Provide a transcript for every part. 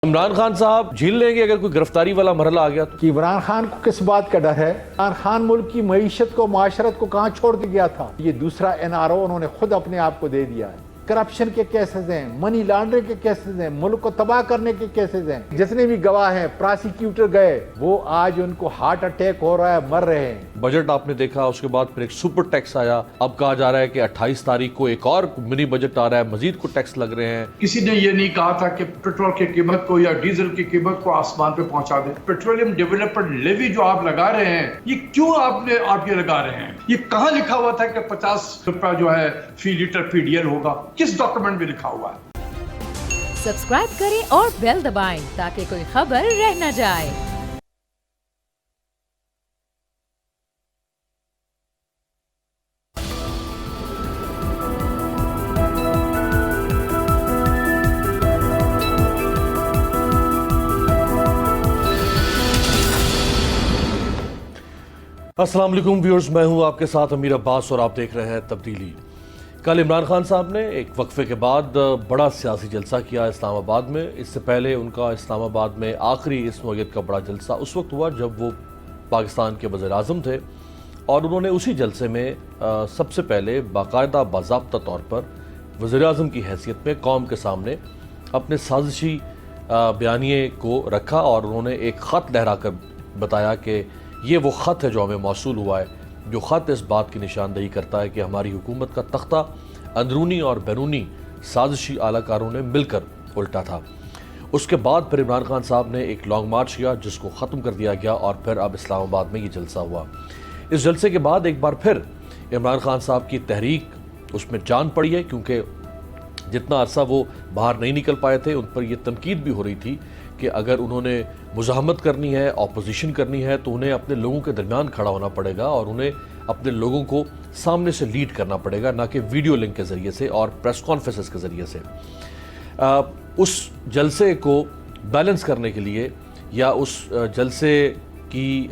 عمران خان صاحب جھیل لیں گے اگر کوئی گرفتاری والا مرحلہ آ گیا تو؟ کہ عمران خان کو کس بات کا ڈر ہے؟ عمران خان ملک کی معیشت کو، معاشرت کو کہاں چھوڑ کے گیا تھا؟ یہ دوسرا NRO انہوں نے خود اپنے آپ کو دے دیا ہے۔ کرپشن کے کیسز ہیں، منی لانڈرنگ کے کیسز ہیں، ملک کو تباہ کرنے کے کیسز ہیں۔ جتنے بھی گواہ ہیں، پراسیکیوٹر گئے، وہ آج ان کو ہارٹ اٹیک ہو رہا ہے، مر رہے ہیں۔ بجٹ آپ نے دیکھا، اس کے بعد پھر ایک سپر ٹیکس آیا، اب کہا جا رہا ہے کہ 28 تاریخ کو ایک اور منی بجٹ آ رہا ہے، مزید کو ٹیکس لگ رہے ہیں۔ کسی نے یہ نہیں کہا تھا کہ پیٹرول کی قیمت کو یا ڈیزل کی قیمت کو آسمان پہ پہنچا دیں۔ پیٹرولیم ڈیولپمنٹ لیوی جو آپ لگا رہے ہیں، یہ کیوں آپ یہ لگا رہے ہیں؟ یہ کہاں لکھا ہوا تھا کہ 50 روپیہ جو ہے فی لیٹر PDL ہوگا؟ کس ڈاکومنٹ میں لکھا ہوا ہے؟ سبسکرائب کریں اور بیل دبائیں تاکہ کوئی خبر رہ نہ جائے۔ السلام علیکم ویورز، میں ہوں آپ کے ساتھ امیر عباس اور آپ دیکھ رہے ہیں تبدیلی۔ کل عمران خان صاحب نے ایک وقفے کے بعد بڑا سیاسی جلسہ کیا اسلام آباد میں۔ اس سے پہلے ان کا اسلام آباد میں آخری اس نوعیت کا بڑا جلسہ اس وقت ہوا جب وہ پاکستان کے وزیر اعظم تھے، اور انہوں نے اسی جلسے میں سب سے پہلے باقاعدہ باضابطہ طور پر وزیر اعظم کی حیثیت میں قوم کے سامنے اپنے سازشی بیانیے کو رکھا، اور انہوں نے ایک خط لہرا کر بتایا کہ یہ وہ خط ہے جو ہمیں موصول ہوا ہے، جو خط اس بات کی نشاندہی کرتا ہے کہ ہماری حکومت کا تختہ اندرونی اور بیرونی سازشی اعلی کاروں نے مل کر الٹا تھا۔ اس کے بعد پھر عمران خان صاحب نے ایک لانگ مارچ کیا جس کو ختم کر دیا گیا، اور پھر اب اسلام آباد میں یہ جلسہ ہوا۔ اس جلسے کے بعد ایک بار پھر عمران خان صاحب کی تحریک اس میں جان پڑی ہے، کیونکہ جتنا عرصہ وہ باہر نہیں نکل پائے تھے ان پر یہ تنقید بھی ہو رہی تھی کہ اگر انہوں نے مزاحمت کرنی ہے، اپوزیشن کرنی ہے، تو انہیں اپنے لوگوں کے درمیان کھڑا ہونا پڑے گا اور انہیں اپنے لوگوں کو سامنے سے لیڈ کرنا پڑے گا، نہ کہ ویڈیو لنک کے ذریعے سے اور پریس کانفرنسز کے ذریعے سے۔ اس جلسے کو بیلنس کرنے کے لیے یا اس جلسے کی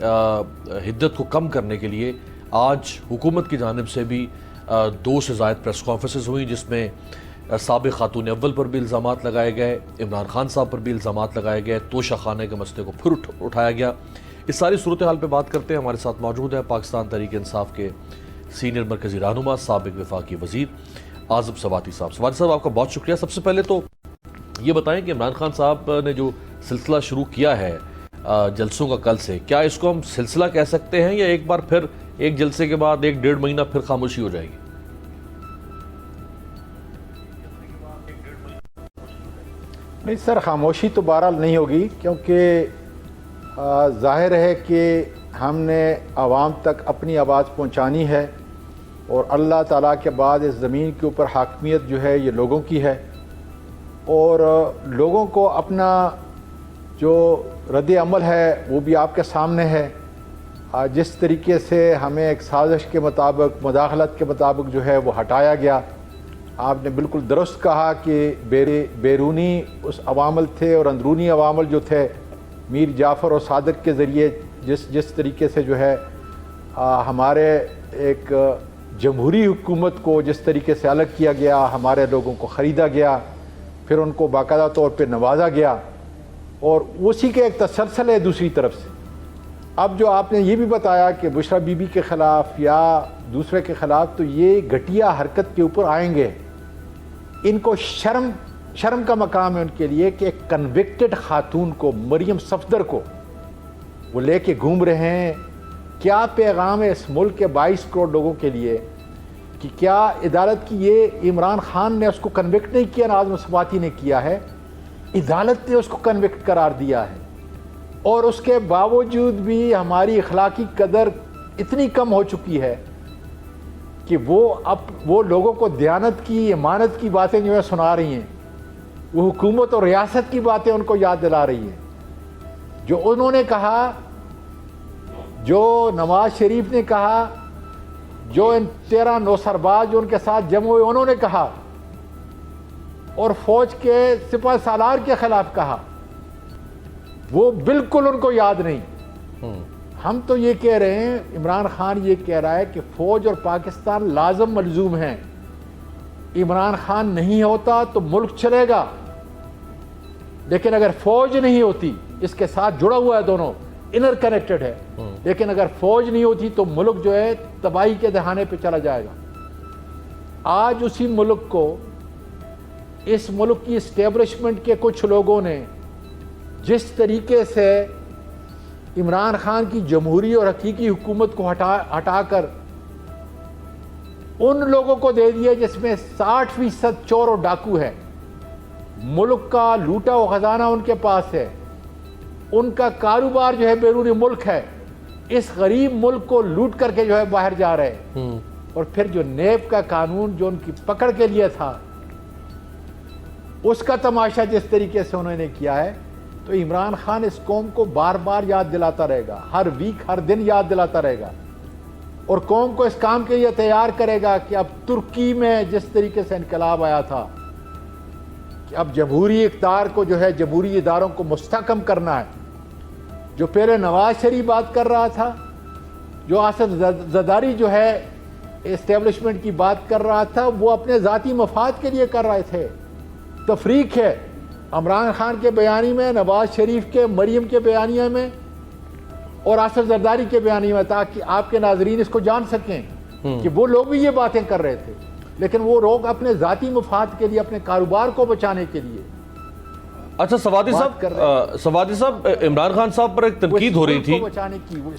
حدت کو کم کرنے کے لیے آج حکومت کی جانب سے بھی 2 سے زائد پریس کانفرنسز ہوئیں، جس میں سابق خاتون اول پر بھی الزامات لگائے گئے، عمران خان صاحب پر بھی الزامات لگائے گئے، توشہ خانے کے مسئلے کو پھر اٹھایا گیا۔ اس ساری صورتحال پہ بات کرتے ہیں۔ ہمارے ساتھ موجود ہے پاکستان تحریک انصاف کے سینئر مرکزی رہنما، سابق وفاقی وزیر آصف سواتی صاحب۔ سواتی صاحب، آپ کا بہت شکریہ۔ سب سے پہلے تو یہ بتائیں کہ عمران خان صاحب نے جو سلسلہ شروع کیا ہے جلسوں کا کل سے، کیا اس کو ہم سلسلہ کہہ سکتے ہیں، یا ایک بار پھر ایک جلسے کے بعد 1-1.5 مہینہ پھر خاموشی ہو جائے گی؟ نہیں سر، خاموشی تو بہرحال نہیں ہوگی، کیونکہ ظاہر ہے کہ ہم نے عوام تک اپنی آواز پہنچانی ہے، اور اللہ تعالیٰ کے بعد اس زمین کے اوپر حاکمیت جو ہے یہ لوگوں کی ہے، اور لوگوں کو اپنا جو رد عمل ہے وہ بھی آپ کے سامنے ہے۔ جس طریقے سے ہمیں ایک سازش کے مطابق، مداخلت کے مطابق جو ہے وہ ہٹایا گیا، آپ نے بالکل درست کہا کہ بیرونی اس عوامل تھے اور اندرونی عوامل جو تھے میر جعفر اور صادق کے ذریعے جس طریقے سے جو ہے ہمارے ایک جمہوری حکومت کو جس طریقے سے الگ کیا گیا، ہمارے لوگوں کو خریدا گیا، پھر ان کو باقاعدہ طور پہ نوازا گیا، اور اسی کے ایک تسلسل ہے دوسری طرف سے۔ اب جو آپ نے یہ بھی بتایا کہ بشرا بی بی کے خلاف یا دوسرے کے خلاف، تو یہ گھٹیا حرکت کے اوپر آئیں گے۔ ان کو شرم کا مقام ہے ان کے لیے کہ ایک کنوکٹڈ خاتون کو، مریم صفدر کو وہ لے کے گھوم رہے ہیں۔ کیا پیغام ہے اس ملک کے 22 کروڑ لوگوں کے لیے کہ کیا عدالت کی یہ عمران خان نے اس کو کنوکٹ نہیں کیا، ناظم سواتی نے کیا ہے، عدالت نے اس کو کنوکٹ قرار دیا ہے، اور اس کے باوجود بھی ہماری اخلاقی قدر اتنی کم ہو چکی ہے کہ وہ لوگوں کو دیانت کی، امانت کی باتیں جو ہے سنا رہی ہیں، وہ حکومت اور ریاست کی باتیں ان کو یاد دلا رہی ہیں۔ جو انہوں نے کہا، جو نواز شریف نے کہا، جو ان 13 نوسرباز جو ان کے ساتھ جمع ہوئے انہوں نے کہا، اور فوج کے سپہ سالار کے خلاف کہا، وہ بالکل ان کو یاد نہیں۔ ہم تو یہ کہہ رہے ہیں، عمران خان یہ کہہ رہا ہے کہ فوج اور پاکستان لازم ملزوم ہیں، عمران خان نہیں ہوتا تو ملک چلے گا۔ لیکن اگر فوج نہیں ہوتی، اس کے ساتھ جڑا ہوا ہے، دونوں انر کنیکٹڈ ہے، لیکن اگر فوج نہیں ہوتی تو ملک جو ہے تباہی کے دہانے پہ چلا جائے گا۔ آج اسی ملک کو، اس ملک کی اسٹیبلشمنٹ کے کچھ لوگوں نے جس طریقے سے عمران خان کی جمہوری اور حقیقی حکومت کو ہٹا کر ان لوگوں کو دے دیا جس میں 60% چور اور ڈاکو ہے، ملک کا لوٹا و خزانہ ان کے پاس ہے، ان کا کاروبار جو ہے بیرون ملک ہے، اس غریب ملک کو لوٹ کر کے جو ہے باہر جا رہے ہیں۔ اور پھر جو نیب کا قانون جو ان کی پکڑ کے لیے تھا، اس کا تماشا جس طریقے سے انہوں نے کیا ہے، تو عمران خان اس قوم کو بار بار یاد دلاتا رہے گا، ہر ویک ہر دن یاد دلاتا رہے گا، اور قوم کو اس کام کے لیے تیار کرے گا کہ اب ترکی میں جس طریقے سے انقلاب آیا تھا کہ اب جمہوری اقتدار کو جو ہے جمہوری اداروں کو مستحکم کرنا ہے۔ جو پہلے نواز شریف بات کر رہا تھا، جو آصف زرداری جو ہے اسٹیبلشمنٹ کی بات کر رہا تھا، وہ اپنے ذاتی مفاد کے لیے کر رہے تھے۔ تفریق ہے عمران خان کے بیانی میں، نواز شریف کے، مریم کے بیانیہ میں اور آصف زرداری کے بیانیہ میں، تاکہ آپ کے ناظرین اس کو جان سکیں کہ وہ لوگ بھی یہ باتیں کر رہے تھے، لیکن وہ لوگ اپنے ذاتی مفاد کے لیے، اپنے کاروبار کو بچانے کے لیے۔ اچھا سوادی صاحب، عمران خان صاحب پر ایک تنقید ہو رہی تھی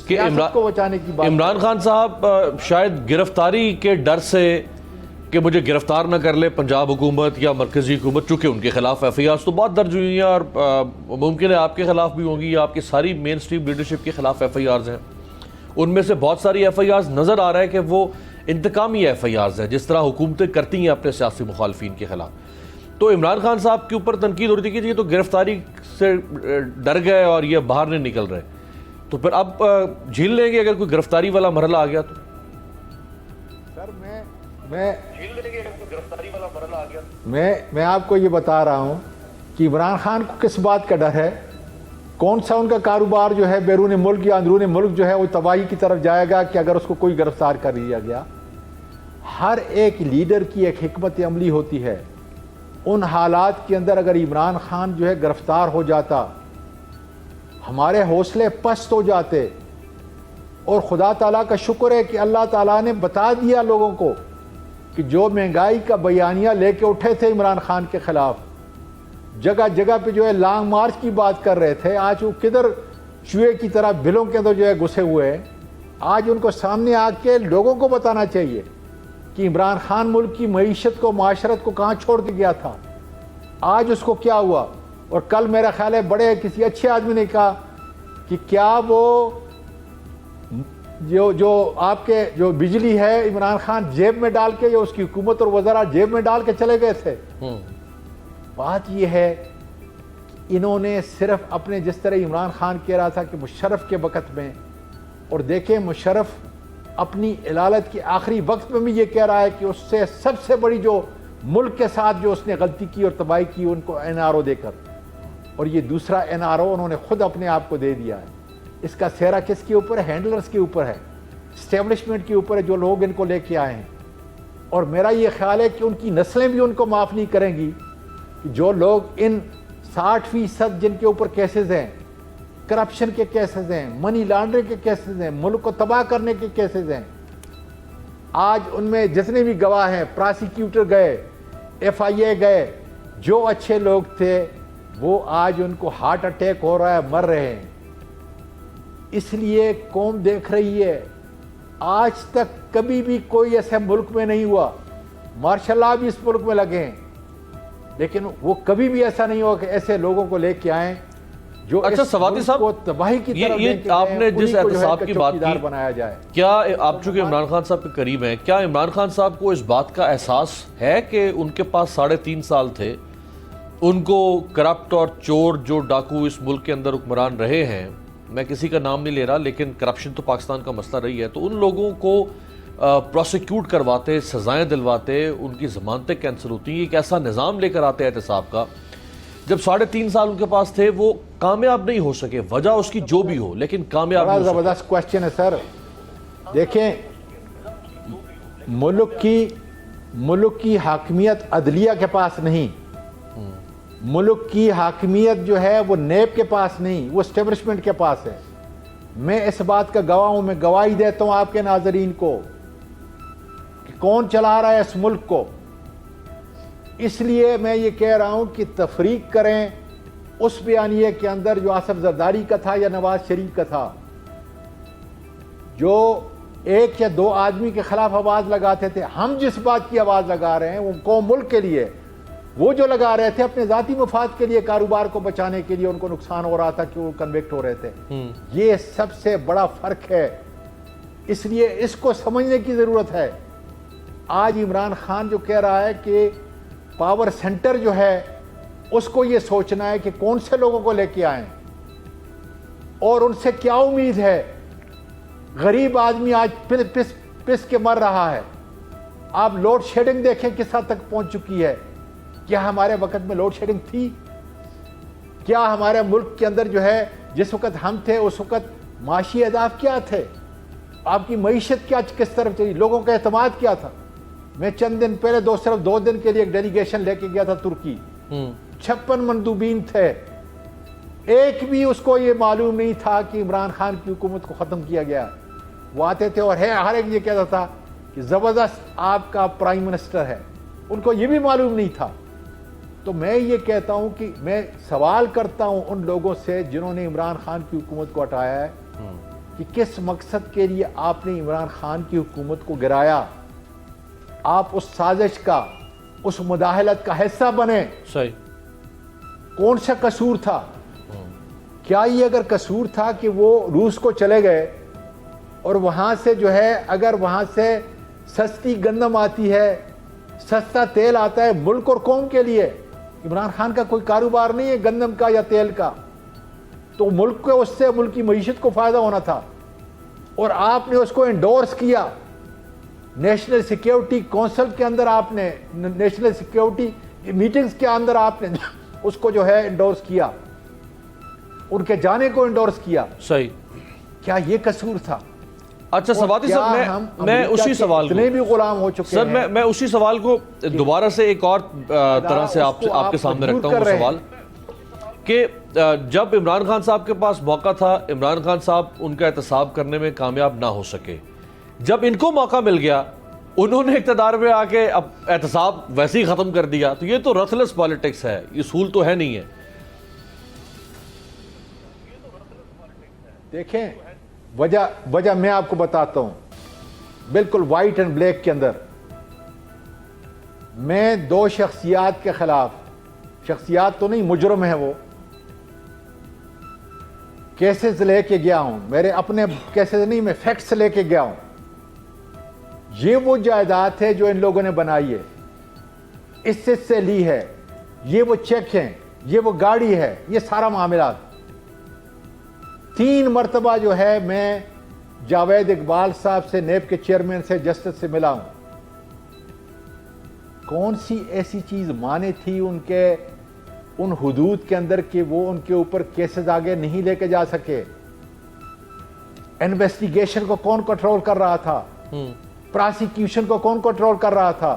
کہ عمران خان صاحب شاید گرفتاری کے ڈر سے کہ مجھے گرفتار نہ کر لے پنجاب حکومت یا مرکزی حکومت، چونکہ ان کے خلاف ایف آئی آرز تو بہت درج ہوئی ہیں اور ممکن ہے آپ کے خلاف بھی ہوں گی، آپ کی ساری مین سٹریم لیڈرشپ کے خلاف ایف آئی آرز ہیں، ان میں سے بہت ساری ایف آئی آرز نظر آ رہا ہے کہ وہ انتقامی ایف آئی آرز ہیں، جس طرح حکومتیں کرتی ہیں اپنے سیاسی مخالفین کے خلاف۔ تو عمران خان صاحب کے اوپر تنقید ہو رہی تھی کہ یہ تو گرفتاری سے ڈر گئے اور یہ باہر نہیں نکل رہے، تو پھر اب جھیل لیں گے اگر کوئی گرفتاری والا مرحلہ آ گیا تو؟ سر میں آپ کو یہ بتا رہا ہوں کہ عمران خان کو کس بات کا ڈر ہے، کون سا ان کا کاروبار جو ہے بیرون ملک یا اندرون ملک جو ہے وہ تباہی کی طرف جائے گا کہ اگر اس کو کوئی گرفتار کر لیا گیا۔ ہر ایک لیڈر کی ایک حکمت عملی ہوتی ہے، ان حالات کے اندر اگر عمران خان جو ہے گرفتار ہو جاتا، ہمارے حوصلے پست ہو جاتے، اور خدا تعالیٰ کا شکر ہے کہ اللہ تعالیٰ نے بتا دیا لوگوں کو کہ جو مہنگائی کا بیانیہ لے کے اٹھے تھے عمران خان کے خلاف، جگہ جگہ پہ جو ہے لانگ مارچ کی بات کر رہے تھے، آج وہ کدھر چوہے کی طرح بلوں کے اندر جو ہے گھسے ہوئے ہیں۔ آج ان کو سامنے آ کے لوگوں کو بتانا چاہیے کہ عمران خان ملک کی معیشت کو، معاشرت کو کہاں چھوڑ کے گیا تھا، آج اس کو کیا ہوا۔ اور کل میرا خیال ہے بڑے کسی اچھے آدمی نے کہا کہ کیا وہ جو آپ کے جو بجلی ہے عمران خان جیب میں ڈال کے، یا اس کی حکومت اور وزراء جیب میں ڈال کے چلے گئے تھے؟ بات یہ ہے انہوں نے صرف اپنے، جس طرح عمران خان کہہ رہا تھا کہ مشرف کے وقت میں، اور دیکھیں مشرف اپنی علالت کے آخری وقت میں بھی یہ کہہ رہا ہے کہ اس سے سب سے بڑی جو ملک کے ساتھ جو اس نے غلطی کی اور تباہی کی ان کو این آر او دے کر، اور یہ دوسرا این آر او انہوں نے خود اپنے آپ کو دے دیا ہے۔ اس کا سہرا کس کے اوپر ہے؟ ہینڈلرز کے اوپر ہے، اسٹیبلشمنٹ کے اوپر ہے، جو لوگ ان کو لے کے آئے ہیں۔ اور میرا یہ خیال ہے کہ ان کی نسلیں بھی ان کو معاف نہیں کریں گی کہ جو لوگ ان 60% جن کے اوپر کیسز ہیں، کرپشن کے کیسز ہیں، منی لانڈرنگ کے کیسز ہیں، ملک کو تباہ کرنے کے کیسز ہیں، آج ان میں جتنے بھی گواہ ہیں، پراسیکیوٹر گئے، ایف آئی اے گئے، جو اچھے لوگ تھے وہ آج ان کو ہارٹ اٹیک ہو رہا ہے، مر رہے ہیں۔ اس لیے قوم دیکھ رہی ہے، آج تک کبھی بھی کوئی ایسے ملک میں نہیں ہوا، مارشل لا بھی اس ملک میں لگے ہیں، لیکن وہ کبھی بھی ایسا نہیں ہوا کہ ایسے لوگوں کو لے کے آئیں جو اچھا سوادی صاحب، کو تباہی کی طرف یہ آپ نے جس احتساب کی بات کی، بنایا جائے، کیا آپ چونکہ عمران خان صاحب کے قریب ہیں، کیا عمران خان صاحب کو اس بات کا احساس ہے کہ ان کے پاس 3.5 سال تھے، ان کو کرپٹ اور چور جو ڈاکو اس ملک کے اندر حکمران رہے ہیں، میں کسی کا نام نہیں لے رہا لیکن کرپشن تو پاکستان کا مسئلہ رہی ہے، تو ان لوگوں کو پروسیکیوٹ کرواتے، سزائیں دلواتے، ان کی ضمانتیں کینسل ہوتی ہیں، ایک ایسا نظام لے کر آتے احتساب کا، جب 3.5 سال ان کے پاس تھے وہ کامیاب نہیں ہو سکے، وجہ اس کی جو بھی ہو لیکن کامیاب نہیں ہو سکے۔ زبردست کوشچن ہے سر۔ دیکھیں ملک کی حاکمیت عدلیہ کے پاس نہیں، ملک کی حاکمیت جو ہے وہ نیب کے پاس نہیں، وہ اسٹیبلشمنٹ کے پاس ہے۔ میں اس بات کا گواہ ہوں، میں گواہی دیتا ہوں آپ کے ناظرین کو کہ کون چلا رہا ہے اس ملک کو۔ اس لیے میں یہ کہہ رہا ہوں کہ تفریق کریں اس بیانیے کے اندر جو آصف زرداری کا تھا یا نواز شریف کا تھا، جو ایک یا دو آدمی کے خلاف آواز لگاتے تھے۔ ہم جس بات کی آواز لگا رہے ہیں وہ قوم ملک کے لیے، وہ جو لگا رہے تھے اپنے ذاتی مفاد کے لیے، کاروبار کو بچانے کے لیے، ان کو نقصان ہو رہا تھا کہ وہ کنوکٹ ہو رہے تھے۔ یہ سب سے بڑا فرق ہے، اس لیے اس کو سمجھنے کی ضرورت ہے۔ آج عمران خان جو کہہ رہا ہے کہ پاور سینٹر جو ہے اس کو یہ سوچنا ہے کہ کون سے لوگوں کو لے کے آئیں اور ان سے کیا امید ہے۔ غریب آدمی آج پس کے مر رہا ہے۔ آپ لوڈ شیڈنگ دیکھیں کس حد تک پہنچ چکی ہے۔ کیا ہمارے وقت میں لوڈ شیڈنگ تھی؟ کیا ہمارے ملک کے اندر جو ہے جس وقت ہم تھے اس وقت معاشی اہداف کیا تھے؟ آپ کی معیشت کیا کس طرف چلی؟ لوگوں کا اعتماد کیا تھا؟ میں چند دن پہلے صرف 2 دن کے لیے ایک ڈیلیگیشن لے کے گیا تھا ترکی۔ 56 مندوبین تھے، ایک بھی اس کو یہ معلوم نہیں تھا کہ عمران خان کی حکومت کو ختم کیا گیا۔ وہ آتے تھے اور ہر ایک یہ کہتا تھا کہ زبردست آپ کا پرائم منسٹر ہے، ان کو یہ بھی معلوم نہیں تھا۔ تو میں یہ کہتا ہوں کہ میں سوال کرتا ہوں ان لوگوں سے جنہوں نے عمران خان کی حکومت کو ہٹایا ہے کہ کس مقصد کے لیے آپ نے عمران خان کی حکومت کو گرایا؟ آپ اس سازش کا، اس مداخلت کا حصہ بنے۔ صحیح۔ کون سا قصور تھا؟ کیا یہ اگر قصور تھا کہ وہ روس کو چلے گئے اور وہاں سے جو ہے اگر وہاں سے سستی گندم آتی ہے، سستا تیل آتا ہے ملک اور قوم کے لیے، عمران خان کا کوئی کاروبار نہیں ہے گندم کا یا تیل کا، تو ملک کو اس سے ملک کی معیشت کو فائدہ ہونا تھا، اور آپ نے اس کو انڈورس کیا۔ نیشنل سیکیورٹی کونسل کے اندر آپ نے، نیشنل سیکیورٹی میٹنگز کے اندر آپ نے اس کو جو ہے انڈورس کیا، ان کے جانے کو انڈورس کیا۔ صحیح۔ کیا یہ قصور تھا؟ اچھا سوادی صاحب، میں اسی سوال کو، اتنے بھی غلام ہو چکے سر ہیں۔ میں اسی سوال کو دوبارہ سے ایک اور طرح سے آپ کے سامنے رکھتا ہوں، وہ سوال کہ جب عمران خان صاحب کے پاس موقع تھا، عمران خان صاحب ان کا احتساب کرنے میں کامیاب نہ ہو سکے، جب ان کو موقع مل گیا انہوں نے اقتدار میں آ کے اب احتساب ویسے ہی ختم کر دیا، تو یہ تو رتھلس پالیٹکس ہے، یہ اصول تو ہے نہیں ہے۔ دیکھیں وجہ میں آپ کو بتاتا ہوں، بالکل وائٹ اینڈ بلیک کے اندر میں 2 شخصیات کے خلاف، شخصیات تو نہیں مجرم ہیں وہ، کیسز لے کے گیا ہوں، میرے اپنے کیسز نہیں، میں فیکٹس لے کے گیا ہوں۔ یہ وہ جائیداد ہے جو ان لوگوں نے بنائی ہے، اس سے لی ہے، یہ وہ چیک ہیں، یہ وہ گاڑی ہے، یہ سارا معاملات۔ 3 مرتبہ جو ہے میں جاوید اقبال صاحب سے، نیب کے چیئرمین سے، جسٹس سے ملا ہوں۔ کون سی ایسی چیز مانے تھی ان کے ان حدود کے اندر کہ وہ ان کے اوپر کیسز آگے نہیں لے کے جا سکے؟ انویسٹیگیشن کو کون کنٹرول کر رہا تھا؟ پراسیکیوشن کو کون کنٹرول کر رہا تھا؟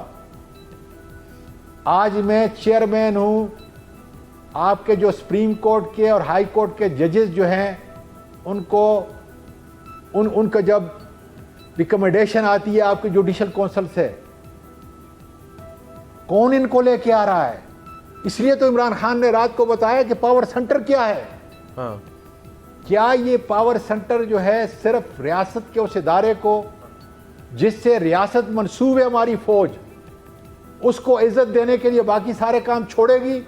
آج میں چیئرمین ہوں، آپ کے جو سپریم کورٹ کے اور ہائی کورٹ کے ججز جو ہیں ان کو ان کا جب ریکمنڈیشن آتی ہے آپ کی جوڈیشل کونسل سے، کون ان کو لے کے آ رہا ہے؟ اس لیے تو عمران خان نے رات کو بتایا کہ پاور سینٹر کیا ہے۔ کیا یہ پاور سینٹر جو ہے صرف ریاست کے اس ادارے کو جس سے ریاست منسوب ہے ہماری فوج، اس کو عزت دینے کے لیے باقی سارے کام چھوڑے گی،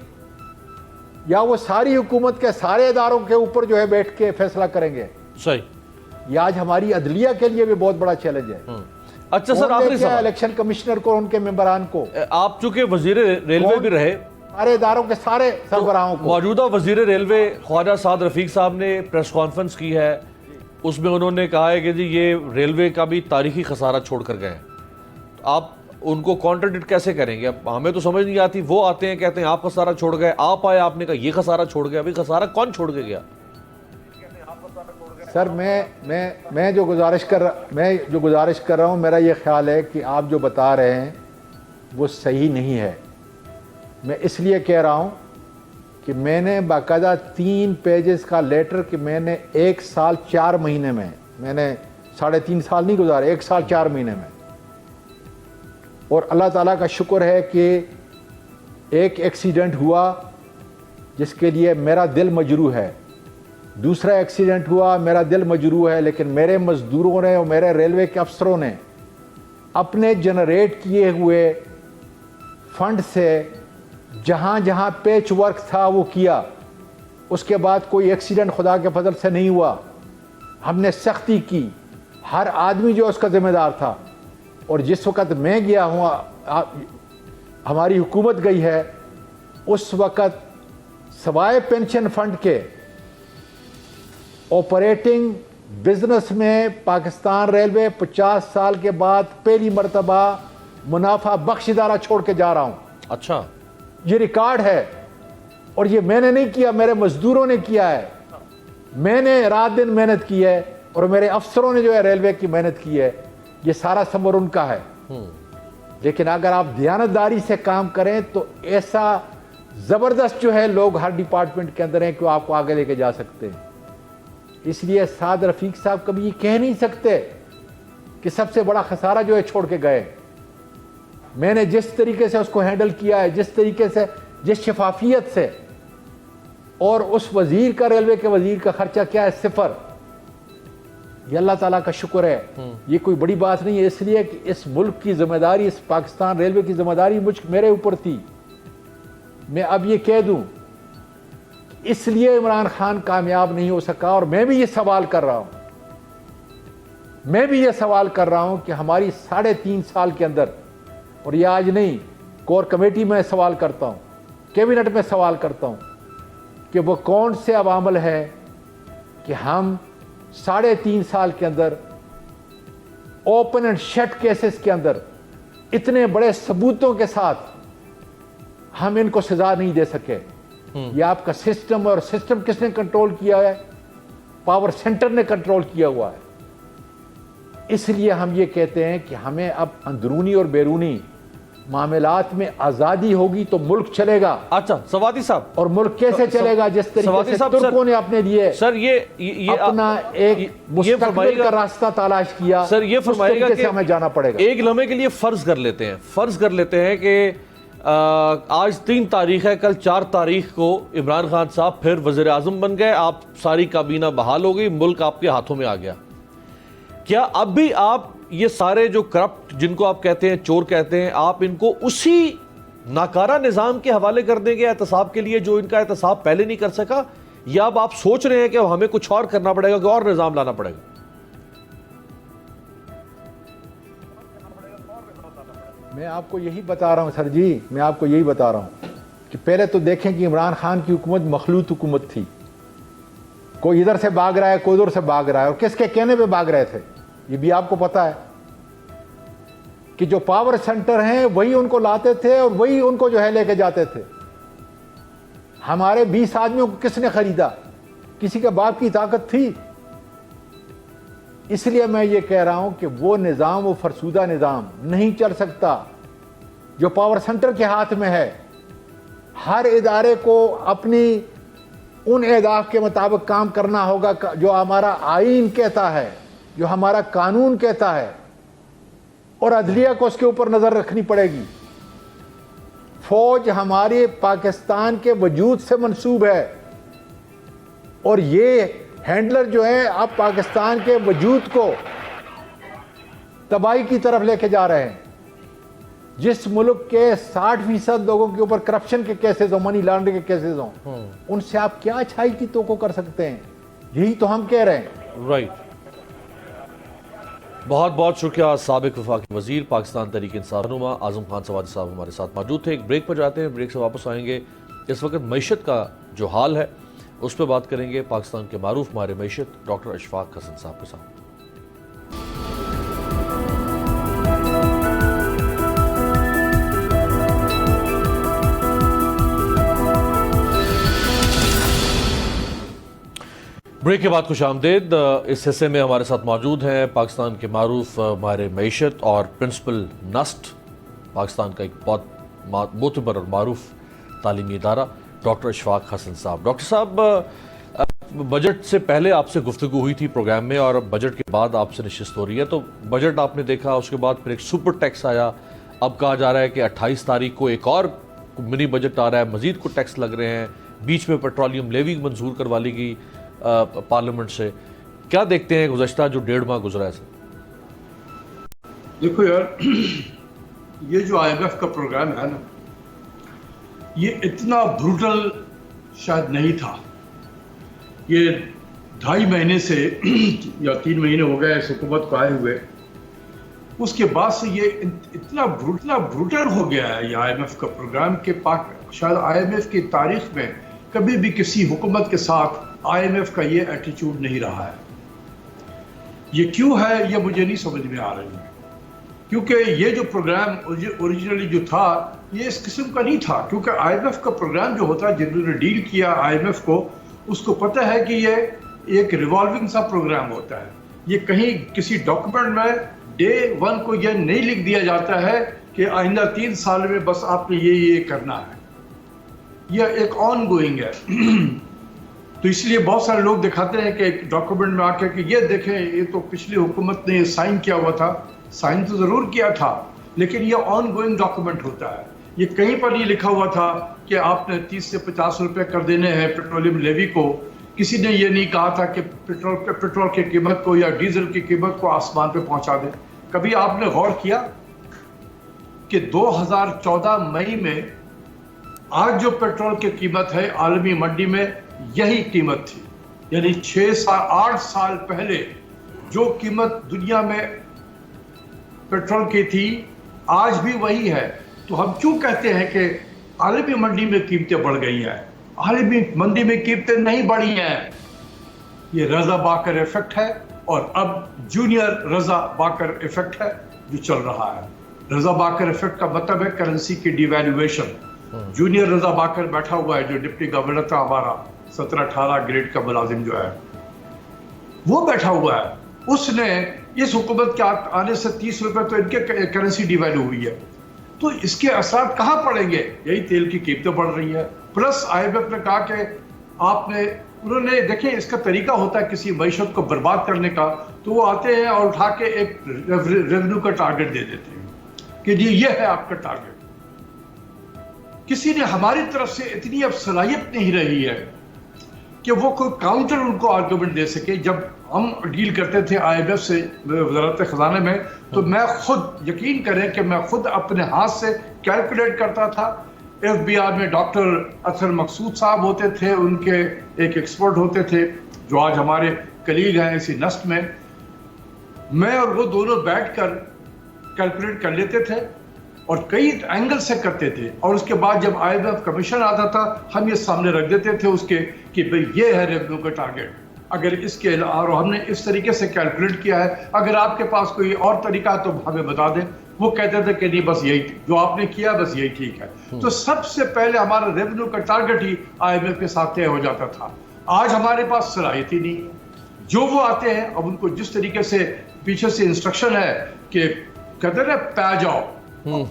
یا وہ ساری حکومت کے سارے اداروں کے اوپر جو ہے بیٹھ کے فیصلہ کریں گے؟ صحیح۔ یہ آج ہماری عدلیہ کے لیے بھی بہت بڑا چیلنج ہے۔ اچھا سر، آخری سوال، الیکشن کمشنر کو، ان کے ممبران کو، آپ چونکہ وزیر ریلوے بھی رہے، سارے اداروں کے سارے سربراہوں کو، موجودہ وزیر ریلوے خواجہ سعد رفیق صاحب نے پریس کانفرنس کی ہے، اس میں انہوں نے کہا ہے کہ جی یہ ریلوے کا بھی تاریخی خسارہ چھوڑ کر گئے ہیں۔ آپ ان کو کانٹرڈکٹ کیسے کریں گے؟ اب ہمیں تو سمجھ نہیں آتی، وہ آتے ہیں کہتے ہیں آپ خسارہ چھوڑ گئے، آپ آئے آپ نے کہا یہ خسارہ چھوڑ گیا، ابھی خسارہ کون چھوڑ کے گیا؟ سر میں جو گزارش کر رہا ہوں، میرا یہ خیال ہے کہ آپ جو بتا رہے ہیں وہ صحیح نہیں ہے۔ میں اس لیے کہہ رہا ہوں کہ میں نے باقاعدہ 3 پیجز کا لیٹر کہ میں نے 1 سال 4 مہینے میں نے 3.5 سال نہیں گزارے، 1 سال 4 مہینے میں. اور اللہ تعالیٰ کا شکر ہے کہ ایک ایکسیڈنٹ ہوا جس کے لیے میرا دل مجروح ہے، دوسرا ایکسیڈنٹ ہوا میرا دل مجروح ہے، لیکن میرے مزدوروں نے اور میرے ریلوے کے افسروں نے اپنے جنریٹ کیے ہوئے فنڈ سے جہاں جہاں پیچ ورک تھا وہ کیا. اس کے بعد کوئی ایکسیڈنٹ خدا کے فضل سے نہیں ہوا. ہم نے سختی کی، ہر آدمی جو اس کا ذمہ دار تھا. اور جس وقت میں گیا ہوں، ہماری حکومت گئی ہے، اس وقت سوائے پینشن فنڈ کے آپریٹنگ بزنس میں پاکستان ریلوے 50 سال کے بعد پہلی مرتبہ منافع بخش ادارہ چھوڑ کے جا رہا ہوں. اچھا، یہ ریکارڈ ہے، اور یہ میں نے نہیں کیا، میرے مزدوروں نے کیا ہے. میں نے رات دن محنت کی ہے، اور میرے افسروں نے جو ہے ریلوے کی محنت کی ہے. یہ سارا ثمر ان کا ہے. لیکن اگر آپ دیانتداری سے کام کریں تو ایسا زبردست جو ہے لوگ ہر ڈپارٹمنٹ کے اندر ہیں کہ وہ آپ کو آگے لے کے جا سکتے ہیں. اس لیے سعد رفیق صاحب کبھی یہ کہہ نہیں سکتے کہ سب سے بڑا خسارہ جو ہے چھوڑ کے گئے. میں نے جس طریقے سے اس کو ہینڈل کیا ہے، جس طریقے سے، جس شفافیت سے، اور اس وزیر کا، ریلوے کے وزیر کا خرچہ کیا ہے؟ 0. یہ اللہ تعالیٰ کا شکر ہے. یہ کوئی بڑی بات نہیں ہے، اس لیے کہ اس ملک کی ذمہ داری، اس پاکستان ریلوے کی ذمہ داری میرے اوپر تھی. میں اب یہ کہہ دوں، اس لیے عمران خان کامیاب نہیں ہو سکا. اور میں بھی یہ سوال کر رہا ہوں کہ ہماری 3.5 سال کے اندر، اور یہ آج نہیں، کور کمیٹی میں سوال کرتا ہوں، کیبنٹ میں سوال کرتا ہوں کہ وہ کون سے عوامل ہے کہ ہم 3.5 سال کے اندر اوپن اینڈ شٹ کیسز کے اندر اتنے بڑے ثبوتوں کے ساتھ ہم ان کو سزا نہیں دے سکے. یہ آپ کا سسٹم، اور سسٹم کس نے کنٹرول کیا ہے؟ پاور سینٹر نے کنٹرول کیا ہوا ہے. اس لیے ہم یہ کہتے ہیں کہ ہمیں اب اندرونی اور بیرونی معاملات میں آزادی ہوگی تو ملک چلے گا. اچھا سوادی صاحب، اور ملک کیسے چلے گا؟ جس طریقے سے ترکوں نے اپنے لیے سر یہ اپنا ایک مستقبل کا راستہ تلاش کیا. سر یہ فرمائے گا کہ ہمیں جانا پڑے گا. ایک لمحے کے لیے فرض کر لیتے ہیں کہ آج 3 تاریخ ہے، کل 4 تاریخ کو عمران خان صاحب پھر وزیر اعظم بن گئے، آپ ساری کابینہ بحال ہو گئی، ملک آپ کے ہاتھوں میں آ گیا. کیا اب بھی آپ یہ سارے جو کرپٹ، جن کو آپ کہتے ہیں چور کہتے ہیں، آپ ان کو اسی ناکارہ نظام کے حوالے کر دیں گے احتساب کے لیے جو ان کا احتساب پہلے نہیں کر سکا، یا اب آپ سوچ رہے ہیں کہ ہمیں کچھ اور کرنا پڑے گا، کہ اور نظام لانا پڑے گا؟ میں آپ کو یہی بتا رہا ہوں سر جی، میں آپ کو یہی بتا رہا ہوں کہ پہلے تو دیکھیں کہ عمران خان کی حکومت مخلوط حکومت تھی. کوئی ادھر سے بھاگ رہا ہے، کوئی ادھر سے بھاگ رہا ہے، اور کس کے کہنے پہ بھاگ رہے تھے یہ بھی آپ کو پتا ہے کہ جو پاور سینٹر ہیں وہی ان کو لاتے تھے اور وہی ان کو جو ہے لے کے جاتے تھے. ہمارے 20 آدمیوں کو کس نے خریدا؟ کسی کے باپ کی طاقت تھی. اس لیے میں یہ کہہ رہا ہوں کہ وہ نظام، وہ فرسودہ نظام نہیں چل سکتا جو پاور سینٹر کے ہاتھ میں ہے. ہر ادارے کو اپنی ان اہداف کے مطابق کام کرنا ہوگا جو ہمارا آئین کہتا ہے، جو ہمارا قانون کہتا ہے، اور عدلیہ کو اس کے اوپر نظر رکھنی پڑے گی. فوج ہمارے پاکستان کے وجود سے منسوب ہے، اور یہ ہینڈلر جو ہے اب پاکستان کے وجود کو تباہی کی طرف لے کے جا رہے ہیں. جس ملک کے 60% لوگوں کے اوپر کرپشن کے کیسز ہوں، منی لانڈرنگ کے کیسز ہوں، ان سے آپ کیا اچھائی کی توقع کر سکتے ہیں؟ یہی تو ہم کہہ رہے ہیں. رائٹ. بہت بہت شکریہ. سابق وفاقی وزیر پاکستان تحریک انصاف رہنما اعظم خان سوادی صاحب ہمارے ساتھ موجود تھے. ایک بریک پر جاتے ہیں، بریک سے واپس آئیں گے. اس وقت معیشت کا جو حال ہے اس پہ بات کریں گے پاکستان کے معروف ماہر معیشت ڈاکٹر اشفاق حسن صاحب کے ساتھ. بریک کے بعد خوش آمدید. اس حصے میں ہمارے ساتھ موجود ہیں پاکستان کے معروف ماہر معیشت اور پرنسپل نسٹ، پاکستان کا ایک بہت معتبر اور معروف تعلیمی ادارہ، ڈاکٹر اشفاق حسن صاحب. ڈاکٹر صاحب, بجٹ سے پہلے آپ سے گفتگو ہوئی تھی پروگرام میں, اور اب بجٹ کے بعد آپ سے نشست ہو رہی ہے. تو بجٹ آپ نے دیکھا, اس کے بعد پھر ایک سپر ٹیکس آیا. اب کہا جا رہا ہے کہ 28 تاریخ کو ایک اور منی بجٹ آ رہا ہے, مزید کو ٹیکس لگ رہے ہیں. بیچ میں پیٹرولیم لیوی منظور کروا لی گئی پارلیمنٹ سے. کیا دیکھتے ہیں گزشتہ جو 1.5 ماہ گزرا ہے سر؟ دیکھو یار, یہ جو IMF کا پروگرام ہے نا, یہ اتنا بروٹل شاید نہیں تھا. یہ 2.5 مہینے سے یا 3 مہینے ہو گئے اس حکومت کو آئے ہوئے. اس کے بعد سے یہ اتنا بروٹل ہو گیا ہے یہ IMF کا پروگرام کہ شاید IMF کی تاریخ میں کبھی بھی کسی حکومت کے ساتھ IMF کا یہ ایٹیچیوڈ نہیں رہا ہے. یہ کیوں ہے یہ مجھے نہیں سمجھ میں آ رہی ہے, کیونکہ یہ جو پروگرام اوریجنلی جو تھا یہ اس قسم کا نہیں تھا. کیونکہ IMF کا پروگرام جو ہوتا ہے, جنہوں نے ڈیل کیا IMF کو, اس کو پتہ ہے کہ یہ ایک ریوالونگ سا پروگرام ہوتا ہے. یہ کہیں کسی ڈاکومنٹ میں ڈے 1 کو یہ نہیں لکھ دیا جاتا ہے کہ آئندہ 3 سال میں بس آپ نے یہ کرنا ہے. یہ ایک آن گوئنگ ہے. تو اس لیے بہت سارے لوگ دکھاتے ہیں کہ ایک ڈاکومنٹ میں آ کے کہ یہ دیکھیں, یہ تو پچھلی حکومت نے سائن کیا ہوا تھا. سائن تو ضرور کیا تھا, لیکن یہ آن گوئنگ ڈاکومنٹ ہوتا ہے. یہ کہیں پر یہ لکھا ہوا تھا کہ آپ نے 30 سے 50 روپے کر دینے ہیں پیٹرولیم لیوی کو. کسی نے یہ نہیں کہا تھا کہ پیٹرول کی قیمت کو یا ڈیزل کی قیمت کو آسمان پہ پہنچا دیں. کبھی آپ نے غور کیا کہ 2014 مئی میں آج جو پیٹرول کی قیمت ہے عالمی منڈی میں یہی قیمت تھی. یعنی 8 سال پہلے جو قیمت دنیا میں پیٹرول کی تھی آج بھی وہی ہے. تو ہم کیوں کہتے ہیں کہ عالمی منڈی میں قیمتیں بڑھ گئی ہیں؟ عالمی منڈی میں قیمتیں نہیں بڑھی ہیں. یہ رضا باکر ایفیکٹ ہے, اور اب جونیئر رضا باکر ایفیکٹ ہے جو چل رہا ہے. رضا باکر ایفیکٹ کا مطلب ہے کرنسی کی ڈی ویلیویشن. جونیئر رضا باکر بیٹھا ہوا ہے جو ڈپٹی گورنر تھا ہمارا, 17-18 گریڈ کا ملازم جو ہے وہ بیٹھا ہوا ہے. اس نے اس حکومت کے آنے سے 30 روپے تو ان کے کرنسی ڈی ویلیو ہوئی ہے. تو اس کے اثرات کہاں پڑیں گے؟ یہی تیل کی قیمتیں بڑھ رہی ہیں. پلس IMF نے کہا کہ انہوں نے دیکھیں اس کا طریقہ ہوتا ہے کسی معیشت کو برباد کرنے کا, تو وہ آتے ہیں اور اٹھا کے ایک ریونیو کا ٹارگٹ دے دیتے ہیں کہ جی یہ ہے آپ کا ٹارگٹ. کسی نے ہماری طرف سے اتنی اب صلاحیت نہیں رہی ہے کہ وہ کوئی کاؤنٹر ان کو آرگومنٹ دے سکے. جب ہم ڈیل کرتے تھے IMF سے وزارت خزانہ میں, تو میں خود یقین کریں کہ میں خود اپنے ہاتھ سے کیلکولیٹ کرتا تھا. FBI میں ڈاکٹر اطہر مقصود صاحب ہوتے تھے, ان کے ایک ایکسپرٹ ہوتے تھے جو آج ہمارے کلیگ ہیں اسی نسٹ میں. میں اور وہ دونوں بیٹھ کر کیلکولیٹ کر لیتے تھے اور کئی اینگل سے کرتے تھے, اور اس کے بعد جب IMF کمیشن آتا تھا ہم یہ سامنے رکھ دیتے تھے اس کے کہ بھئی یہ ہے ریونیو کا ٹارگٹ. اگر اس کے اور ہم نے اس طریقے سے کیلکولیٹ کیا ہے, اگر آپ کے پاس کوئی اور طریقہ ہے تو ہمیں بتا دیں. وہ کہتے تھے کہ نہیں بس یہی جو آپ نے کیا بس یہی ٹھیک ہے. تو سب سے پہلے ہمارا ریونیو کا ٹارگٹ ہی IMF کے ساتھ طے ہو جاتا تھا. آج ہمارے پاس صلاحیت ہی نہیں ہے. جو وہ آتے ہیں اب ان کو جس طریقے سے پیچھے سے انسٹرکشن ہے کہ کہتے ہیں پہ جاؤ,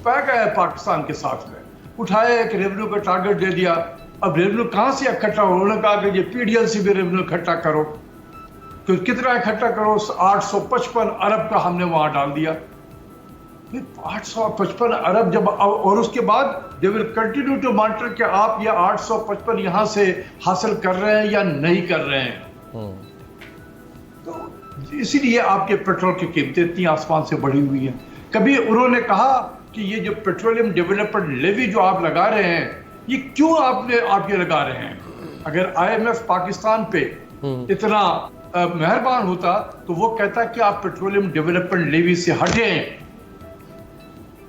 پہ گئے پاکستان کے ساتھ میں, اٹھائے ایک ریونیو کا ٹارگٹ دے دیا. اب ریونیو کہاں سے اکٹھا ہو؟ انہوں نے کہا کہ یہ PDL سے بھی ریونیو اکٹھا کرو. تو کتنا اکٹھا کرو؟ 855 ارب کا ہم نے وہاں ڈال دیا. 855 ارب جب, اور اس کے بعد they will continue to monitor کہ آپ یہ 855 یہاں سے حاصل کر رہے ہیں یا نہیں کر رہے ہیں. تو اسی لیے آپ کے پیٹرول کی قیمتیں اتنی آسمان سے بڑھی ہوئی ہیں. کبھی انہوں نے کہا کہ یہ جو پیٹرولیم ڈیولپمنٹ لیوی جو آپ لگا رہے ہیں یہ کیوں آپ یہ لگا رہے ہیں؟ اگر IMF پاکستان پہ اتنا مہربان ہوتا تو وہ کہتا کہ آپ پیٹرولیم ڈیولپمنٹ لیوی سے ہٹیں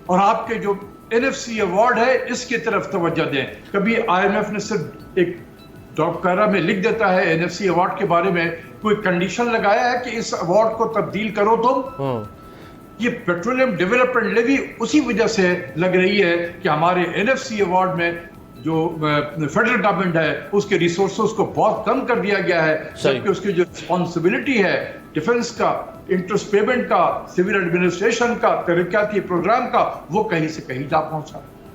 اور آپ کے جو NFC ایوارڈ ہے اس کی طرف توجہ دیں. کبھی IMF نے صرف ایک ڈاکٹرہ میں لکھ دیتا ہے NFC ایوارڈ کے بارے میں, کوئی کنڈیشن لگایا ہے کہ اس ایوارڈ کو تبدیل کرو تم. یہ پیٹرولیم ڈیولپمنٹ لیوی اسی وجہ سے لگ رہی ہے کہ ہمارے NFC ایوارڈ میں جو فیڈرل گورنمنٹ ہے اس کے ریسورسز کو بہت کم کر دیا گیا ہے, جبکہ اس کی جو رسپانسبلٹی ہے ڈیفنس کا, انٹرسٹ پیمنٹ کا, سول ایڈمنسٹریشن کا, ترقیاتی پروگرام کا, وہ کہیں سے کہیں جا پہنچا.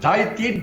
2.5-3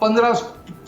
15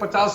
50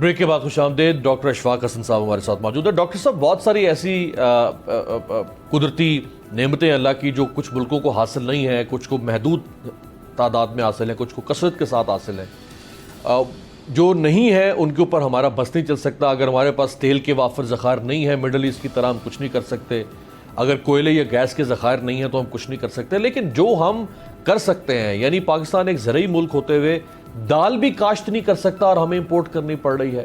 بریک کے بعد خوش آمدید. ڈاکٹر اشفاق حسن صاحب ہمارے ساتھ موجود ہے. ڈاکٹر صاحب بہت ساری ایسی قدرتی نعمتیں اللہ کی جو کچھ ملکوں کو حاصل نہیں ہیں, کچھ کو محدود تعداد میں حاصل ہیں, کچھ کو کثرت کے ساتھ حاصل ہیں. جو نہیں ہے ان کے اوپر ہمارا بس نہیں چل سکتا. اگر ہمارے پاس تیل کے وافر ذخائر نہیں ہیں مڈل ایسٹ کی طرح, ہم کچھ نہیں کر سکتے. اگر کوئلے یا گیس کے ذخائر نہیں ہیں تو ہم کچھ نہیں کر سکتے. لیکن جو ہم کر سکتے ہیں, یعنی پاکستان ایک زرعی ملک ہوتے ہوئے دال بھی کاشت نہیں کر سکتا اور ہمیں امپورٹ کرنی پڑ رہی ہے.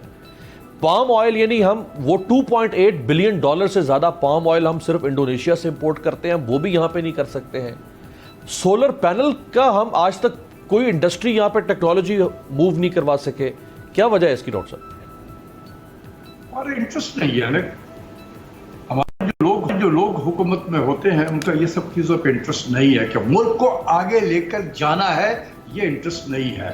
پام آئل, یعنی ہم وہ $2.8 بلین سے زیادہ پام آئل ہم صرف انڈونیشیا سے امپورٹ کرتے ہیں, وہ بھی یہاں پہ نہیں کر سکتے ہیں. سولر پینل کا ہم آج تک کوئی انڈسٹری یہاں پہ ٹیکنالوجی موو نہیں کروا سکے. کیا وجہ ہے اس کی ڈاکٹر صاحب؟ ہمارا انٹرسٹ نہیں ہے. ہمارے جو لوگ حکومت میں ہوتے ہیں ان کا یہ سب چیزوں پہ انٹرسٹ نہیں ہے کہ ملک کو آگے لے کر جانا ہے, یہ انٹرسٹ نہیں ہے.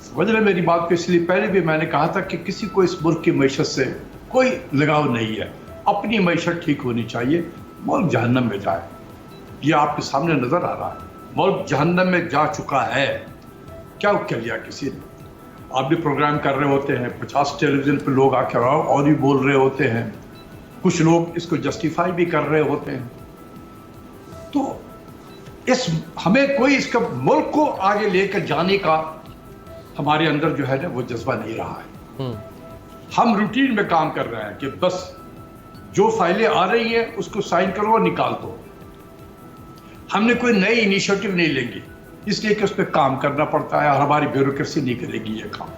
سمجھ رہے میری بات کو؟ اس لیے پہلے بھی میں نے کہا تھا کہ کسی کو اس ملک کی معیشت سے کوئی لگاؤ نہیں ہے. اپنی معیشت ٹھیک ہونی چاہیے. ملک جہنم میں جائے, یہ آپ کے سامنے نظر آ رہا ہے. ملک جہنم میں جا چکا ہے. کیا کہہ لیا کسی نے؟ آپ بھی پروگرام کر رہے ہوتے ہیں, 50 ٹیلی ویژن پہ لوگ آ کے اور بھی بول رہے ہوتے ہیں, کچھ لوگ اس کو جسٹیفائی بھی کر رہے ہوتے ہیں. تو ہمیں کوئی اس کا ملک کو آگے لے کر جانے کا ہمارے اندر جو ہے نا وہ جذبہ نہیں رہا ہے. ہم روٹین میں کام کر رہے ہیں کہ بس جو فائلیں آ رہی ہیں اس کو سائن کرو اور نکال دو. ہم نے کوئی نئی انیشیٹو نہیں لیں گے, اس لیے کہ اس پہ کام کرنا پڑتا ہے اور ہماری بیوروکریسی نہیں کرے گی یہ کام.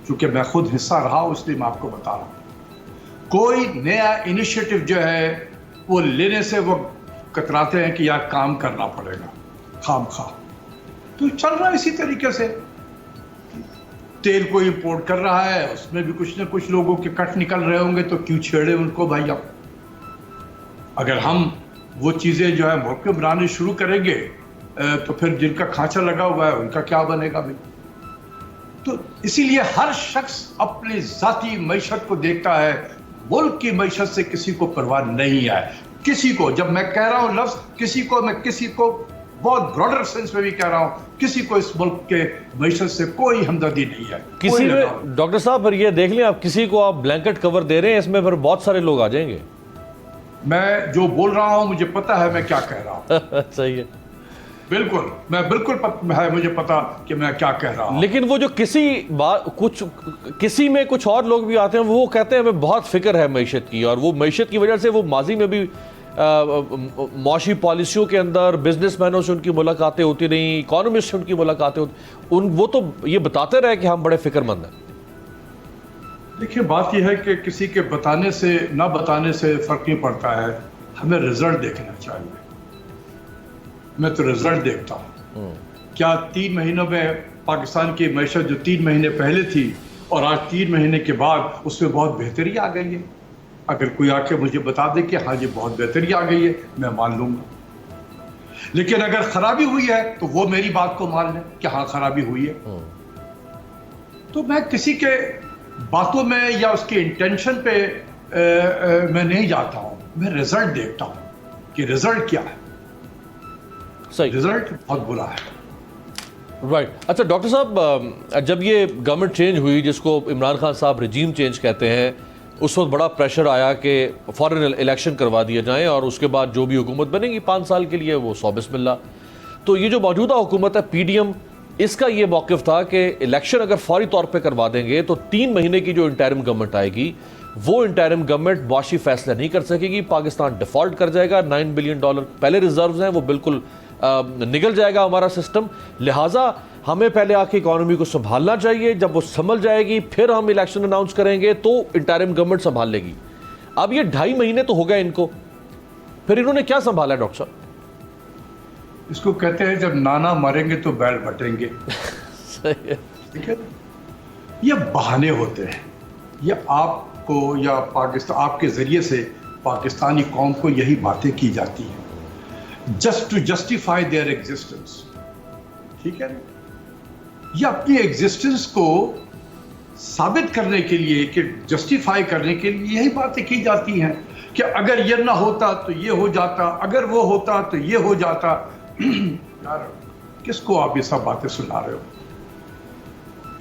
چونکہ میں خود حصہ رہا ہوں اس لیے میں آپ کو بتا رہا ہوں. کوئی نیا انیشیٹو جو ہے وہ لینے سے وہ کتراتے ہیں کہ یار کام کرنا پڑے گا خام خواہ. تو چل رہا ہے اسی طریقے سے. تیل کو امپورٹ کر رہا ہے, اس میں بھی کچھ نہ کچھ لوگوں کے کٹ نکل رہے ہوں گے, تو کیوں چھیڑے ان کو بھائی. اب اگر ہم وہ چیزیں جو ہے ملک میں بنانے شروع کریں گے تو پھر جن کا کھانچہ لگا ہوا ہے ان کا کیا بنے گا بھائی. تو اسی لیے ہر شخص اپنی ذاتی معیشت کو دیکھتا ہے. ملک کی معیشت سے کسی کو پرواہ نہیں ہے. کسی کو, جب میں کہہ رہا ہوں لفظ کسی کو, میں کسی کو بہت براڈر سینس میں بھی کہہ رہا ہوں, کسی کو اس ملک کے معیشت سے کوئی ہمدردی نہیں ہے کسی میں. ڈاکٹر صاحب پھر یہ دیکھ لیں, آپ کسی کو آپ بلینکٹ کور دے رہے ہیں, اس میں پھر بہت سارے لوگ آ جائیں گے. میں جو بول رہا ہوں مجھے پتا ہے میں کیا کہہ رہا ہوں. صحیح ہے, بالکل, میں بالکل ہے مجھے پتا کہ میں کیا کہہ رہا ہوں. لیکن وہ جو کسی میں کچھ اور لوگ بھی آتے ہیں, وہ کہتے ہیں ہمیں بہت فکر ہے معیشت کی, اور وہ معیشت کی وجہ سے وہ ماضی میں بھی معاشی پالیسیوں کے اندر بزنس مینوں سے ان کی ملاقاتیں ہوتی رہیں, اکانومسٹ سے ان کی ملاقاتیں ہوتی, وہ تو یہ بتاتے رہے کہ ہم بڑے فکر مند ہیں. دیکھیں بات یہ ہے کہ کسی کے بتانے سے نہ بتانے سے فرق نہیں پڑتا ہے, ہمیں رزلٹ دیکھنا چاہیے. میں تو رزلٹ دیکھتا ہوں. کیا 3 مہینوں میں پاکستان کی معیشت جو 3 مہینے پہلے تھی اور آج 3 مہینے کے بعد اس میں بہت بہتری آ گئی ہے؟ اگر کوئی آ کے مجھے بتا دے کہ ہاں جی بہت بہتری آ گئی ہے, میں مان لوں گا. لیکن اگر خرابی ہوئی ہے تو وہ میری بات کو مان لیں کہ ہاں خرابی ہوئی ہے. تو میں کسی کے باتوں میں یا اس کے انٹینشن پہ میں نہیں جاتا ہوں, میں رزلٹ دیکھتا ہوں کہ رزلٹ کیا ہے. صحیح, رزلٹ بہت برا ہے. رائٹ. اچھا ڈاکٹر صاحب, جب یہ گورنمنٹ چینج ہوئی جس کو عمران خان صاحب رجیم چینج کہتے ہیں, اس وقت بڑا پریشر آیا کہ فوراً الیکشن کروا دیے جائیں اور اس کے بعد جو بھی حکومت بنے گی 5 سال کے لیے وہ 100 بسم اللہ. تو یہ جو موجودہ حکومت ہے پی ڈی ایم, اس کا یہ موقف تھا کہ الیکشن اگر فوری طور پہ کروا دیں گے تو 3 مہینے کی جو انٹرم گورنمنٹ آئے گی وہ انٹرم گورنمنٹ معاشی فیصلہ نہیں کر سکے گی, پاکستان ڈیفالٹ کر جائے گا. $9 بلین پہلے ریزروز ہیں وہ بالکل نگل جائے گا ہمارا سسٹم. لہٰذا ہمیں پہلے آ کے اکانومی کو سنبھالنا چاہیے, جب وہ سنبھل جائے گی پھر ہم الیکشن اناؤنس کریں گے تو انٹرم گورنمنٹ سنبھال لے گی. اب یہ 2.5 مہینے تو ہو گئے ان کو, پھر انہوں نے کیا سنبھالا ہے ڈاکٹر صاحب؟ اس کو کہتے ہیں جب نانا مریں گے تو بیل بٹیں گے. ٹھیک ہے, یہ بہانے ہوتے ہیں. یہ آپ کو یا پاکستان آپ کے ذریعے سے پاکستانی قوم کو یہی باتیں کی جاتی ہیں just to justify their existence. ٹھیک ہے, یہ اپنی ایگزسٹنس کو ثابت کرنے کے لیے کہ جسٹیفائی کرنے کے لیے یہی باتیں کی جاتی ہیں کہ اگر یہ نہ ہوتا تو یہ ہو جاتا, اگر وہ ہوتا تو یہ ہو جاتا. یار کس کو آپ یہ سب باتیں سنا رہے ہو؟